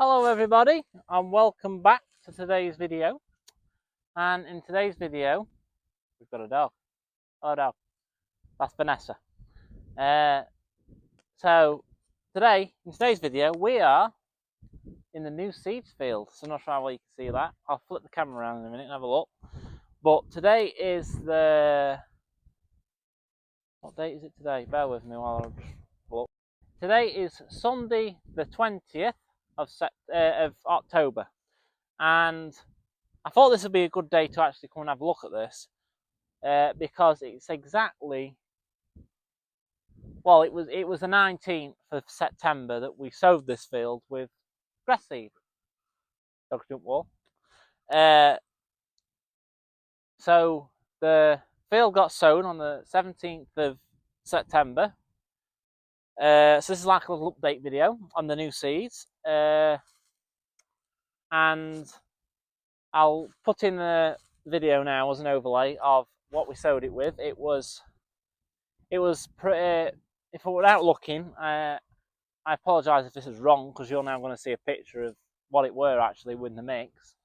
Hello everybody and welcome back to today's video. And in today's video we've got a dog. Oh, dog, that's Vanessa. So today, in today's video, we are in the new seeds field. So I'm not sure how well you can see that. I'll flip the camera around in a minute and have a look. But today is the... What date is it today? Bear with me while I look. Today is Sunday the 20th of October. And I thought this would be a good day to actually come and have a look at this because it's exactly, well, it was the 19th of September that we sowed this field with grass seed. Dog jump wall. So the field got sown on the 17th of September. So this is like a little update video on the new seeds. And I'll put in the video now as an overlay of what we sowed it with. It was pretty, if without looking, I apologise if this is wrong because you're now going to see a picture of what it were actually with the mix.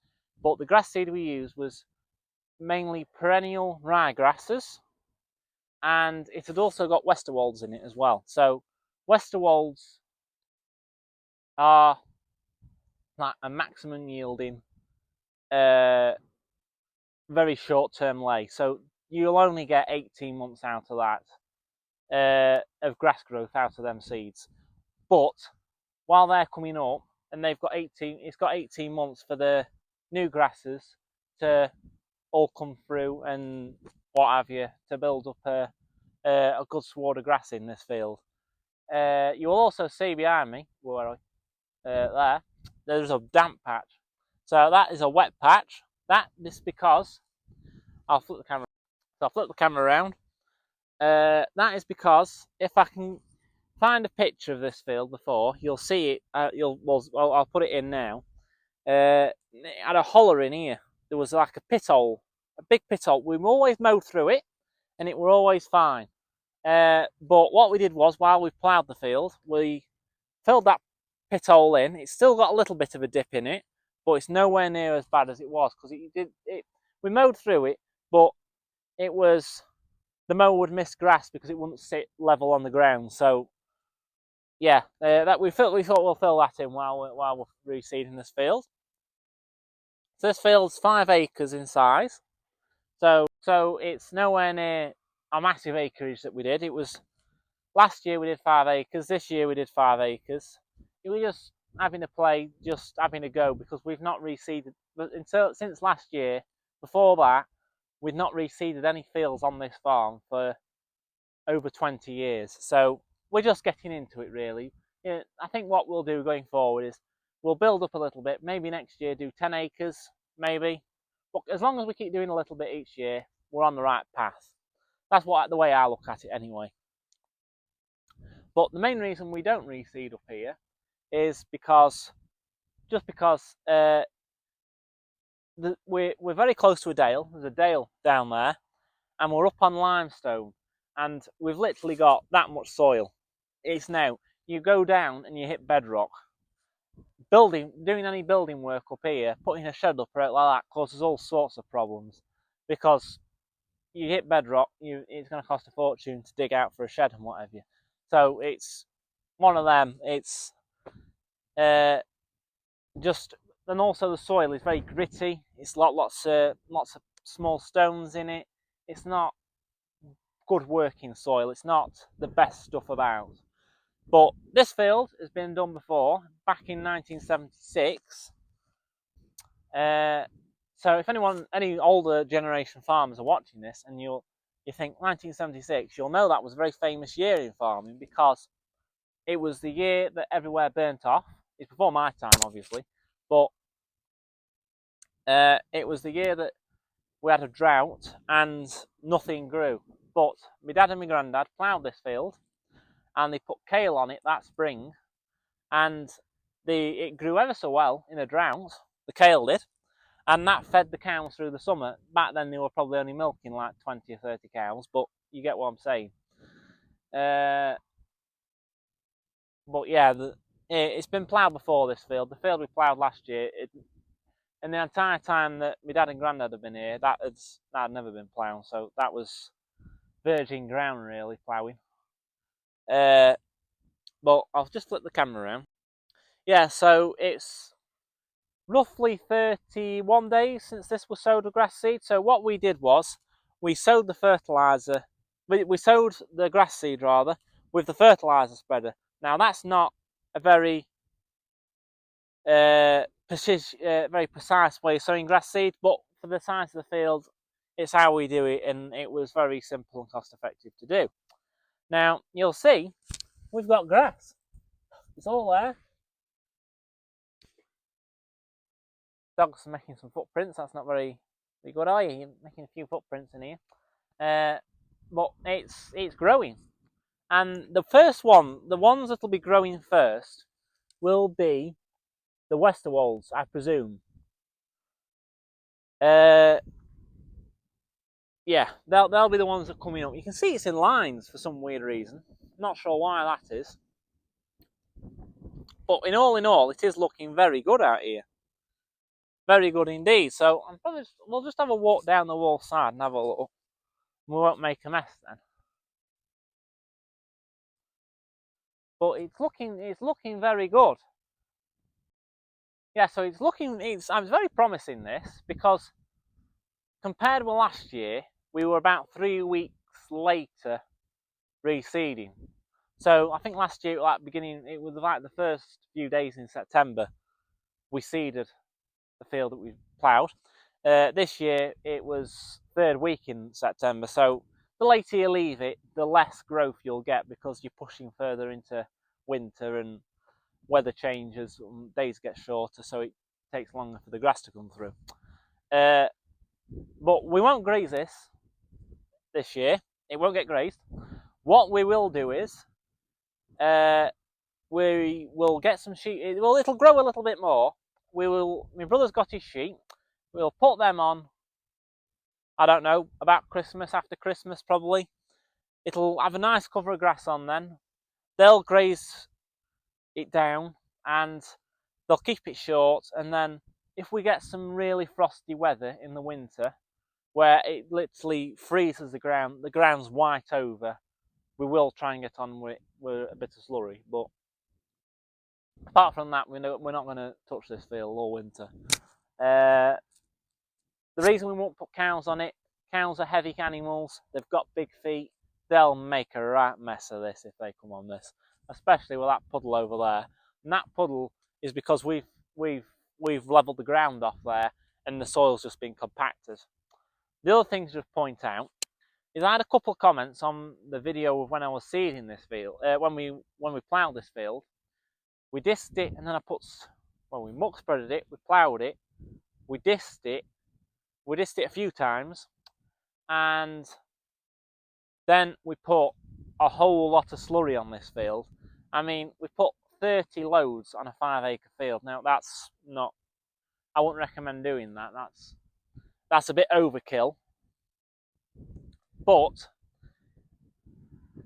But the grass seed we used was mainly perennial ryegrasses, and it had also got Westerwolds in it as well. So Westerwolds are like a maximum yielding, very short-term lay. So you'll only get 18 months out of that, of grass growth out of them seeds. But while they're coming up, and they've got 18, it's got 18 months for the new grasses to all come through and what have you, to build up a good sward of grass in this field. You will also see behind me, where are we? There's a damp patch. So that is a wet patch. That is because I'll flip the camera. So I'll flip the camera around. That is because if I can find a picture of this field before, you'll see it. I'll put it in now. It had a holler in here. There was like a pit hole, a big pit hole. We always mowed through it, and it were always fine. But what we did was, while we ploughed the field, we filled that pit hole in. It's still got a little bit of a dip in it, but it's nowhere near as bad as it was because we mowed through it, but it was, the mower would miss grass because it wouldn't sit level on the ground. So yeah, that we thought we'll fill that in while we're reseeding this field. So this field's 5 acres in size. So it's nowhere near a massive acreage that we did. It was, last year we did 5 acres. This year we did 5 acres. It was just having to play, just having a go, because we've not reseeded since last year. Before that, we've not reseeded any fields on this farm for over 20 years. So we're just getting into it, really. Yeah, I think what we'll do going forward is we'll build up a little bit. Maybe next year do 10 acres, maybe. But as long as we keep doing a little bit each year, we're on the right path. That's the way I look at it anyway. But the main reason we don't reseed up here is because we're very close to a dale. There's a dale down there, and we're up on limestone, and we've literally got that much soil. It's now, you go down and you hit bedrock. Doing any building work up here, putting a shed up like that causes all sorts of problems, because you hit bedrock, it's going to cost a fortune to dig out for a shed and what have you. So it's one of them. It's just, and also the soil is very gritty. It's lots of small stones in it. It's not good working soil. It's not the best stuff about. But this field has been done before, back in 1976. So if any older generation farmers are watching this, and you think 1976, you'll know that was a very famous year in farming, because it was the year that everywhere burnt off. It's before my time, obviously, but it was the year that we had a drought and nothing grew. But my dad and my granddad ploughed this field, and they put kale on it that spring, and it grew ever so well in a drought. The kale did, and that fed the cows through the summer. Back then they were probably only milking like 20 or 30 cows, but you get what I'm saying. But yeah, it's been ploughed before this field. The field we ploughed last year, and the entire time that my dad and granddad have been here, that had never been ploughed. So that was virgin ground, really, ploughing. But I'll just flip the camera around. Yeah, so it's roughly 31 days since this was sowed with grass seed. So what we did was we sowed the fertiliser, we sowed the grass seed rather, with the fertiliser spreader. Now that's not a very very precise way of sowing grass seed, but for the size of the field, it's how we do it, and it was very simple and cost effective to do. Now you'll see we've got grass. It's all there. Dogs are making some footprints. That's not very good, are you? You're making a few footprints in here. But it's growing. And the first one, the ones that'll be growing first, will be the Westerwolds, I presume. Yeah, they'll be the ones that are coming up. You can see it's in lines for some weird reason. Not sure why that is. But in all, it is looking very good out here. Very good indeed. So we'll just have a walk down the wall side and have a look. We won't make a mess then. But it's looking very good. Yeah, so I was very promising this because compared with last year, we were about 3 weeks later reseeding. So I think last year, it was like the first few days in September, we seeded the field that we ploughed. This year it was 3rd week in September, so the later you leave it, the less growth you'll get because you're pushing further into winter and weather changes, days get shorter, so it takes longer for the grass to come through. But we won't graze this year. It won't get grazed. What we will do is we will get some sheep. It'll grow a little bit more. My brother's got his sheep. We'll put them on, I don't know, about Christmas, after Christmas probably. It'll have a nice cover of grass on then. They'll graze it down and they'll keep it short, and then if we get some really frosty weather in the winter where it literally freezes the ground's white over, we will try and get on with a bit of slurry. But apart from that, we're not going to touch this field all winter. The reason we won't put cows on it, cows are heavy animals, they've got big feet, they'll make a right mess of this if they come on this, especially with that puddle over there. And that puddle is because we've levelled the ground off there and the soil's just been compacted. The other thing to just point out is I had a couple of comments on the video of when I was seeding this field, when we ploughed this field. We dissed it, and then we muck spreaded it, we ploughed it, we dissed it a few times, and then we put a whole lot of slurry on this field. I mean, we put 30 loads on a 5-acre field. Now that's not, I wouldn't recommend doing that. That's a bit overkill. But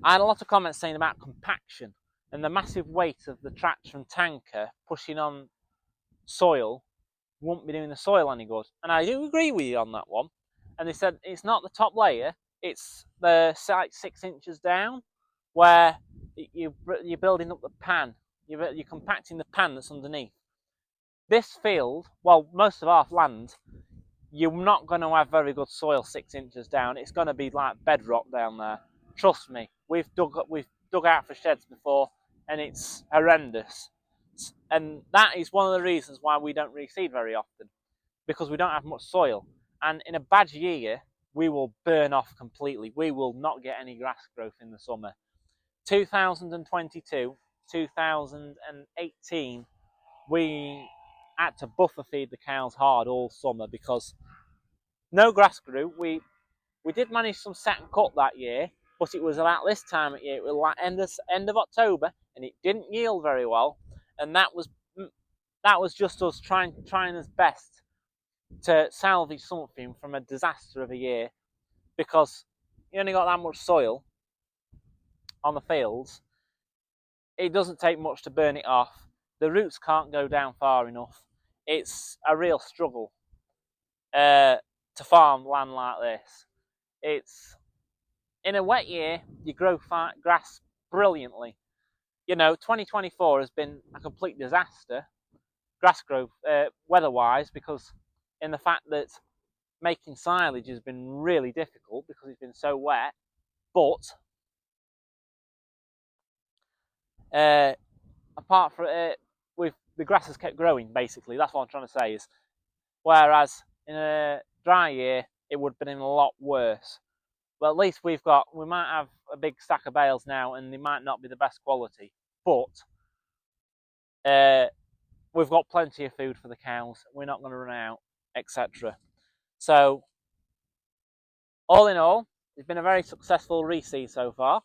I had a lot of comments saying about compaction and the massive weight of the tractor and tanker pushing on soil won't be doing the soil any good. And I do agree with you on that one. And they said it's not the top layer, it's the 6 inches down where you're building up the pan. You're compacting the pan that's underneath. This field, well, most of our land, you're not going to have very good soil 6 inches down. It's going to be like bedrock down there. Trust me, we've dug out for sheds before, and it's horrendous. And that is one of the reasons why we don't reseed very often, because we don't have much soil. And in a bad year, we will burn off completely. We will not get any grass growth in the summer. 2022, 2018, we had to buffer feed the cows hard all summer because no grass grew. We did manage some set and cut that year, but it was about this time of year. It was like end of October, and it didn't yield very well. And that was just us trying as best to salvage something from a disaster of a year, because you only got that much soil on the fields. It doesn't take much to burn it off. the roots can't go down far enough. It's a real struggle to farm land like this. It's in a wet year, you grow grass brilliantly. You know, 2024 has been a complete disaster, grass growth, weather-wise, because in the fact that making silage has been really difficult because it's been so wet. But apart from the grass has kept growing. Basically, that's what I'm trying to say. Is whereas in a dry year, it would have been a lot worse. Well, at least we might have a big stack of bales now, and they might not be the best quality, but we've got plenty of food for the cows. We're not going to run out, etc. So, all in all, it's been a very successful reseed so far.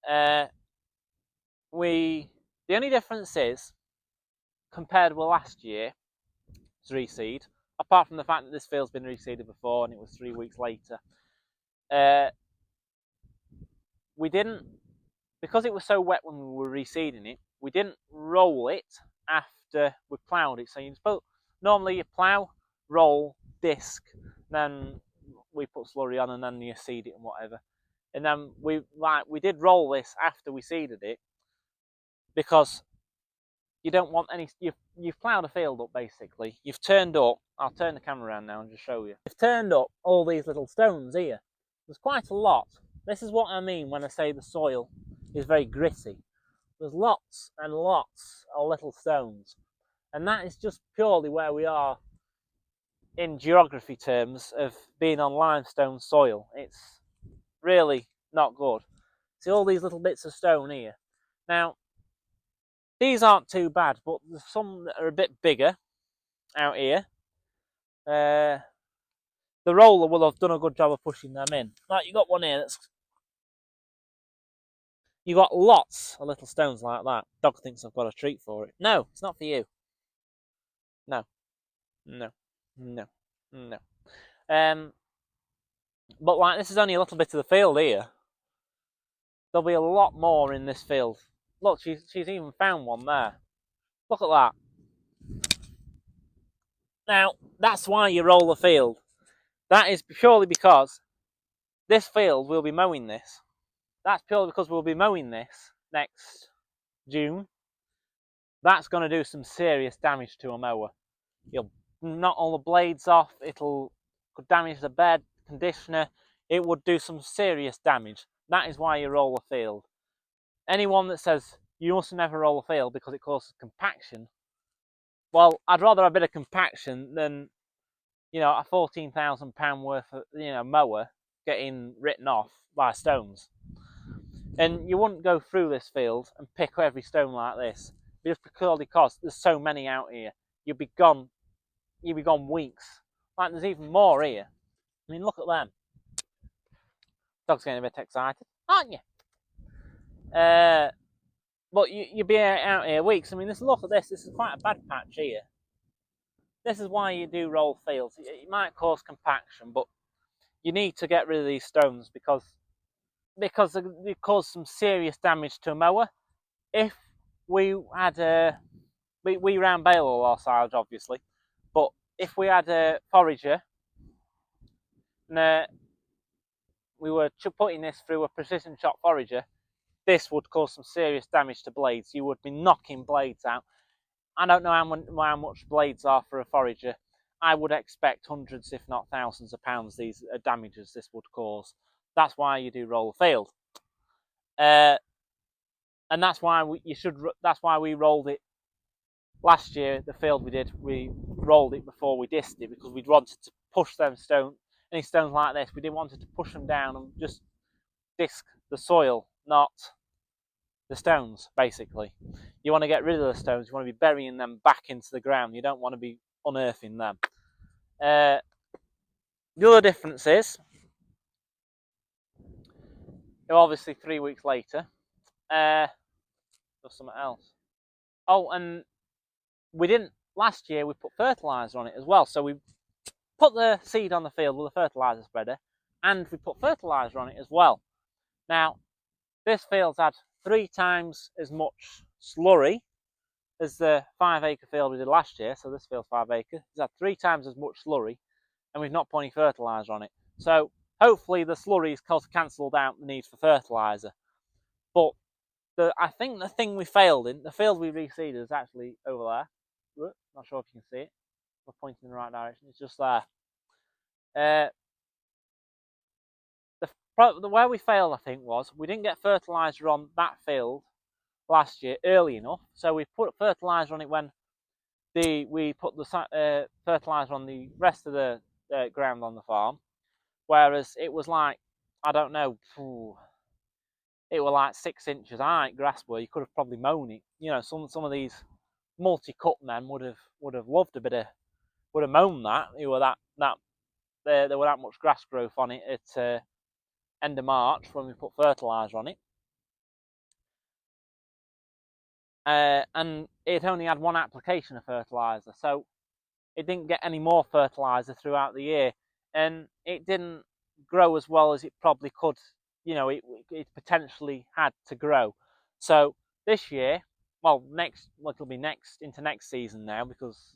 The only difference is, compared with last year's reseed, apart from the fact that this field's been reseeded before and it was 3 weeks later, we didn't, because it was so wet when we were reseeding it, we didn't roll it after we ploughed it. So normally you plough, roll, disc, then we put slurry on and then you seed it and whatever. And then we did roll this after we seeded it, because you don't want any. You've ploughed a field up basically. You've turned up. I'll turn the camera around now and just show you. You've turned up all these little stones here. There's quite a lot. This is what I mean when I say the soil is very gritty. There's lots and lots of little stones, and that is just purely where we are in geography terms of being on limestone soil. It's really not good. See all these little bits of stone here. Now, these aren't too bad, but there's some that are a bit bigger out here. The roller will have done a good job of pushing them in. Like, you got one here that's... You got lots of little stones like that. Dog thinks I've got a treat for it. No, it's not for you. No. No. No. No. But like, this is only a little bit of the field here. There'll be a lot more in this field. Look, she's even found one there. Look at that. Now, that's why you roll the field. That is purely because this field, we'll be mowing this. That's purely because we'll be mowing this next June. That's going to do some serious damage to a mower. You'll knock all the blades off. Could damage the bed, conditioner. It would do some serious damage. That is why you roll the field. Anyone that says you must never roll a field because it causes compaction, well, I'd rather have a bit of compaction than, you know, a £14,000 worth of, you know, mower getting written off by stones. And you wouldn't go through this field and pick every stone like this, just purely because there's so many out here. You'd be gone weeks. Like, there's even more here. I mean, look at them. Dog's getting a bit excited, aren't you? But you'd be out here weeks. I mean, look at this. This is quite a bad patch here. This is why you do roll fields. It might cause compaction, but you need to get rid of these stones because they cause some serious damage to a mower. If we had we round bale all our silage, obviously, but if we had a forager and we were putting this through a precision chop forager, this would cause some serious damage to blades. You would be knocking blades out. I don't know how much blades are for a forager. I would expect hundreds, if not thousands of pounds, these damages this would cause. That's why you do roll the field. And that's why that's why we rolled it last year. The field we rolled it before we disced it, because we wanted to push them any stones like this. We didn't want to push them down and just disc the soil, not the stones. Basically, you want to get rid of the stones. You want to be burying them back into the ground. You don't want to be unearthing them. The other difference is, obviously 3 weeks later, there's something else. Oh, and last year we put fertiliser on it as well. So we put the seed on the field with a fertiliser spreader, and we put fertiliser on it as well. Now, this field's had 3 times as much slurry as the 5-acre field we did last year, so this field's 5 acre, it's had 3 times as much slurry, and we've not put any fertiliser on it. So hopefully the slurry's cancelled out the need for fertiliser. But I think the thing we failed in, the field we reseeded is actually over there. Not sure if you can see it. We're pointing in the right direction. It's just there. Where we failed, I think, was we didn't get fertiliser on that field last year early enough. So we put fertiliser on it when we put the fertiliser on the rest of the ground on the farm. Whereas it was like, I don't know, it was like 6 inches high grass where you could have probably mown it. You know, some of these multi-cut men would have loved a bit of, would have mown that. It were there were that much grass growth on it at end of March when we put fertiliser on it. And it only had 1 application of fertiliser, so it didn't get any more fertiliser throughout the year, and it didn't grow as well as it probably could. You know, it potentially had to grow. So this year, well, it'll be into next season now, because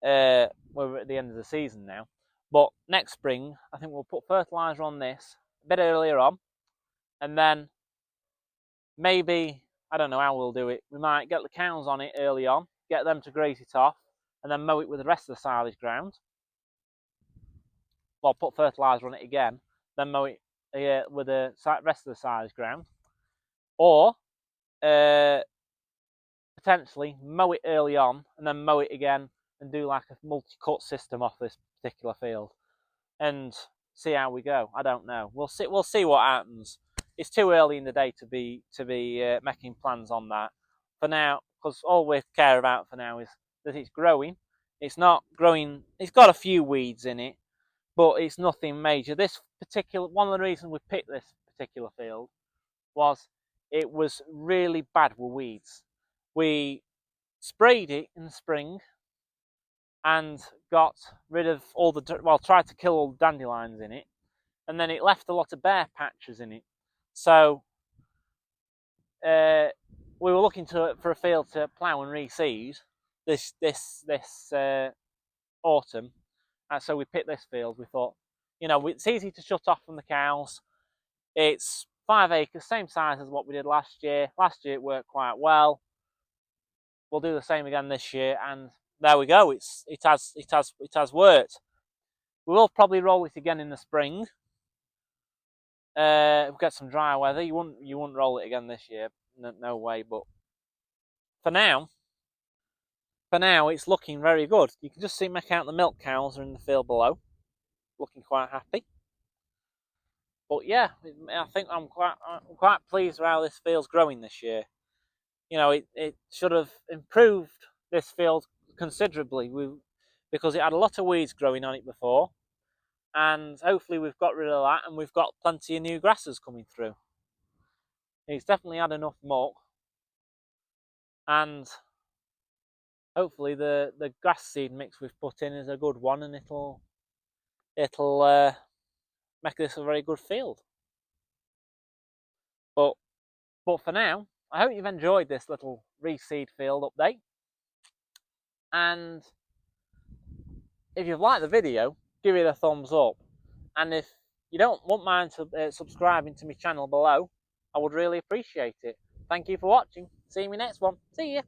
we're at the end of the season now. But next spring, I think we'll put fertiliser on this a bit earlier on, and then maybe, I don't know how we'll do it. We might get the cows on it early on, get them to graze it off, and then mow it with the rest of the silage ground. Well, put fertiliser on it again, then mow it with the rest of the silage ground. Or potentially mow it early on and then mow it again and do like a multi-cut system off this particular field and see how we go. I don't know. We'll see what happens. It's too early in the day to be making plans on that for now, because all we care about for now is that it's growing. It's not growing. It's got a few weeds in it, but it's nothing major. One of the reasons we picked this particular field was it was really bad with weeds. We sprayed it in the spring and got rid of tried to kill all the dandelions in it, and then it left a lot of bare patches in it. So we were looking for a field to plough and reseed this autumn, and so we picked this field. We thought, you know, it's easy to shut off from the cows. It's 5 acres, same size as what we did last year. Last year it worked quite well. We'll do the same again this year, and there we go. It has worked. We will probably roll it again in the spring. We'll get some dry weather. You wouldn't roll it again this year, no way. But for now, it's looking very good. You can just make out the milk cows are in the field below, looking quite happy. But yeah, I think I'm quite pleased with how this field's growing this year. You know, it should have improved this field considerably because it had a lot of weeds growing on it before, and hopefully we've got rid of that, and we've got plenty of new grasses coming through. It's definitely had enough muck, and hopefully the grass seed mix we've put in is a good one, and it'll make this a very good field. But for now, I hope you've enjoyed this little reseed field update, and if you've liked the video, give it a thumbs up, and if you wouldn't mind subscribing to my channel below, I would really appreciate it. Thank you for watching. See you in my next one. See ya.